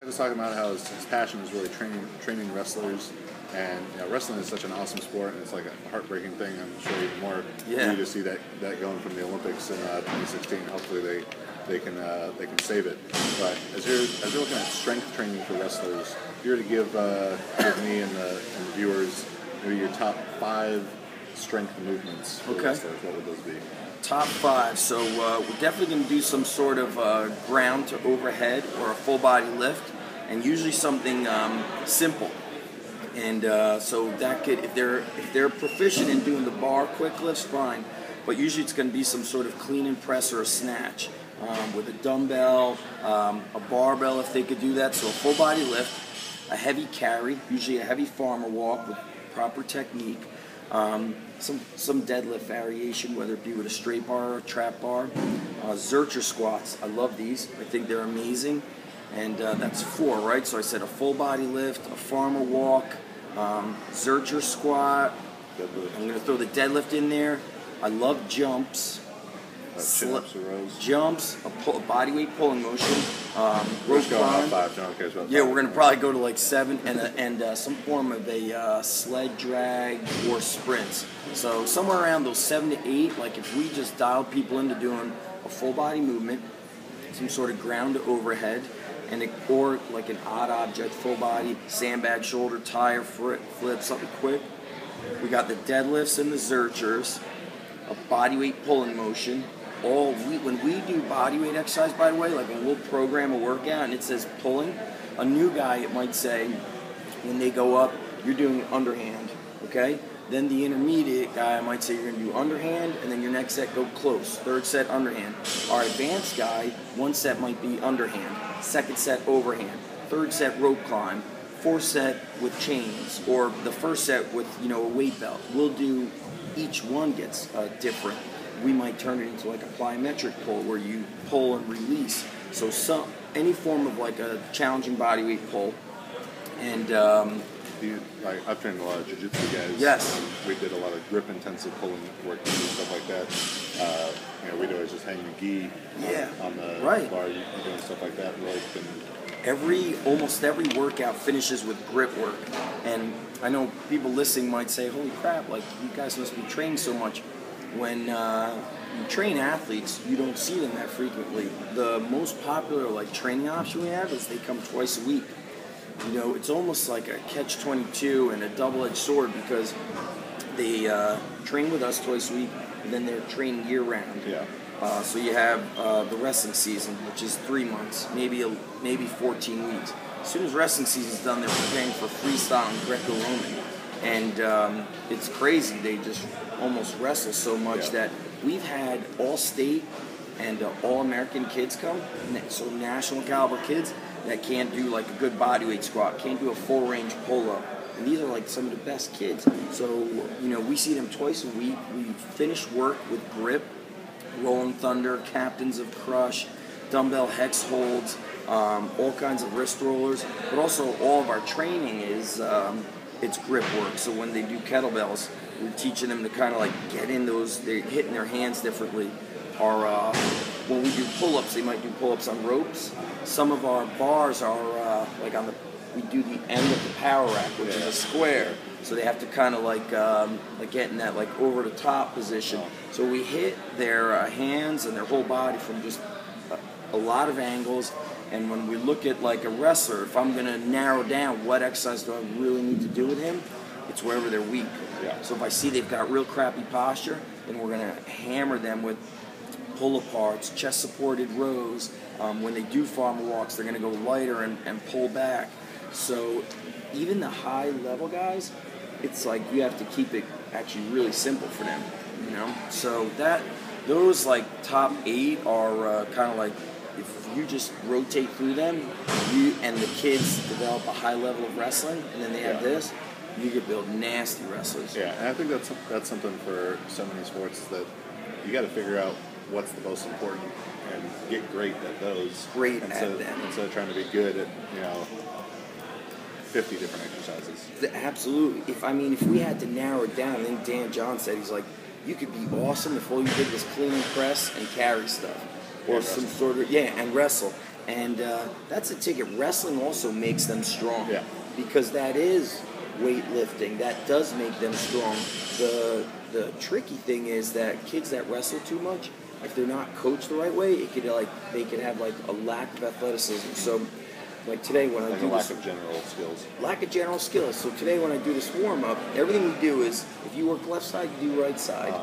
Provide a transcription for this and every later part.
I was talking about how his passion is really training wrestlers, and wrestling is such an awesome sport, and it's like a heartbreaking thing. I'm sure even more for you to see that going from the Olympics in 2016. Hopefully they can save it. But as you're looking at strength training for wrestlers, if you were to give me and the viewers maybe your top 5 strength movements for wrestlers, what would those be? Top 5. So we're definitely going to do some sort of ground to overhead or a full body lift, and usually something simple. And so that could, if they're proficient in doing the bar quick lifts, fine. But usually it's going to be some sort of clean and press or a snatch with a dumbbell, a barbell if they could do that. So a full body lift, a heavy carry, usually a heavy farmer walk with proper technique. Some deadlift variation, whether it be with a straight bar or a trap bar. Zercher squats, I love these. I think they're amazing. And that's 4, right? So I said a full body lift, a farmer walk, Zercher squat. Deadlift. I'm going to throw the deadlift in there. I love jumps. Chin-ups or rows? Jumps, a body weight pulling motion, rope climb. 5, John cares about 5. Yeah, we're going to probably go to like 7, and some form of a sled drag or sprints. So somewhere around those 7 to 8, like if we just dialed people into doing a full body movement, some sort of ground to overhead, or like an odd object, full body, sandbag, shoulder, tire, flip, something quick. We got the deadlifts and the Zerchers, a body weight pulling motion. When we do body weight exercise, by the way, like when we'll program a workout and it says pulling, a new guy, it might say, when they go up, you're doing underhand, okay? Then the intermediate guy might say you're going to do underhand, and then your next set go close. 3rd set underhand. Our advanced guy, 1 set might be underhand, 2nd set overhand, 3rd set rope climb, 4th set with chains, or the 1st set with a weight belt. We'll do, each one gets different. We might turn it into like a plyometric pull where you pull and release. So any form of like a challenging body weight pull. And I've trained a lot of jiu-jitsu guys. Yes. We did a lot of grip intensive pulling work and stuff like that. We'd always just hang the gi on the bar, doing stuff like that. Almost every workout finishes with grip work. And I know people listening might say, holy crap, like you guys must be trained so much. When you train athletes, you don't see them that frequently. The most popular training option we have is they come twice a week. It's almost like a catch-22 and a double-edged sword because they train with us twice a week, and then they're training year-round. Yeah. So you have the wrestling season, which is 3 months, maybe 14 weeks. As soon as wrestling season's done, they're preparing for freestyle and Greco-Roman. And it's crazy. They just almost wrestle so much that we've had all-state and all-American kids come, so national caliber kids that can't do like a good bodyweight squat, can't do a full-range pull-up. And these are like some of the best kids. So, we see them twice a week. We finish work with grip, Rolling Thunder, Captains of Crush, dumbbell hex holds, all kinds of wrist rollers. But also all of our training is it's grip work. So when they do kettlebells, we're teaching them to kind of like get in those, they're hitting their hands differently. Or when we do pull-ups, they might do pull-ups on ropes. Some of our bars are we do the end of the power rack, which is a square. So they have to kind of like get in that like over the top position. So we hit their hands and their whole body from just a lot of angles. And when we look at like a wrestler, if I'm going to narrow down what exercise do I really need to do with him, it's wherever they're weak. Yeah. So if I see they've got real crappy posture, then we're going to hammer them with pull-aparts, chest-supported rows. When they do farmer walks, they're going to go lighter and pull back. So even the high-level guys, it's like you have to keep it actually really simple for them. So those like top 8 are kind of like, if you just rotate through them, and the kids develop a high level of wrestling, and then they have this, you could build nasty wrestlers. Yeah, and I think that's something for so many sports is that you got to figure out what's the most important and get great at those. Great at them. Instead of trying to be good at 50 different exercises. Absolutely. If we had to narrow it down, then Dan John said, he's like, you could be awesome if all you did was clean and press and carry stuff. Or some sort of, and wrestle. And that's a ticket. Wrestling also makes them strong. Yeah. Because that is weightlifting. That does make them strong. The tricky thing is that kids that wrestle too much, if they're not coached the right way, they could have like a lack of athleticism. So like today when I do lack of general skills. Lack of general skills. So today when I do this warm up, everything we do is if you work left side, you do right side.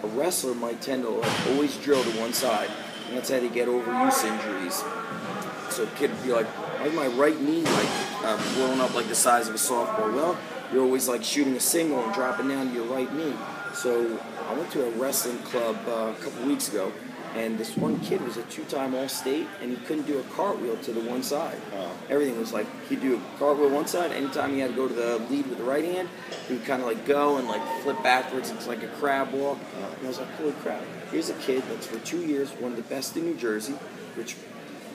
A wrestler might tend to always drill to one side, and that's how they get overuse injuries. So a kid would be like, why is my right knee blowing up like the size of a softball? Well, you're always like shooting a single and dropping down to your right knee. So I went to a wrestling club a couple weeks ago, and this one kid was a 2-time All-State, and he couldn't do a cartwheel to the one side. Everything was like, he'd do a cartwheel one side, anytime he had to go to the lead with the right hand, he would kind of like go and like flip backwards. It's like a crab walk. And I was like, holy crap, here's a kid that's for 2 years one of the best in New Jersey, which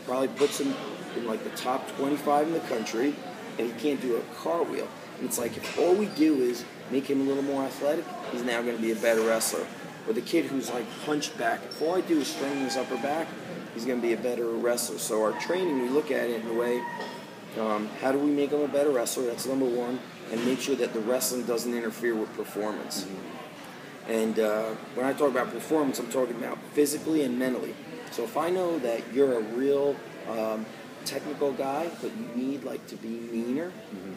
probably puts him in like the top 25 in the country, and he can't do a cartwheel. And it's like, if all we do is make him a little more athletic, he's now going to be a better wrestler. Or the kid who's like hunched back, if all I do is strengthen his upper back, he's going to be a better wrestler. So our training, we look at it in a way, how do we make him a better wrestler? That's number one. And make sure that the wrestling doesn't interfere with performance. And when I talk about performance, I'm talking about physically and mentally. So if I know that you're a real technical guy, but you need like to be meaner,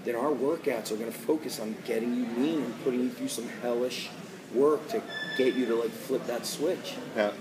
then our workouts are going to focus on getting you mean and putting you through some hellish work to get you to like flip that switch. Yeah,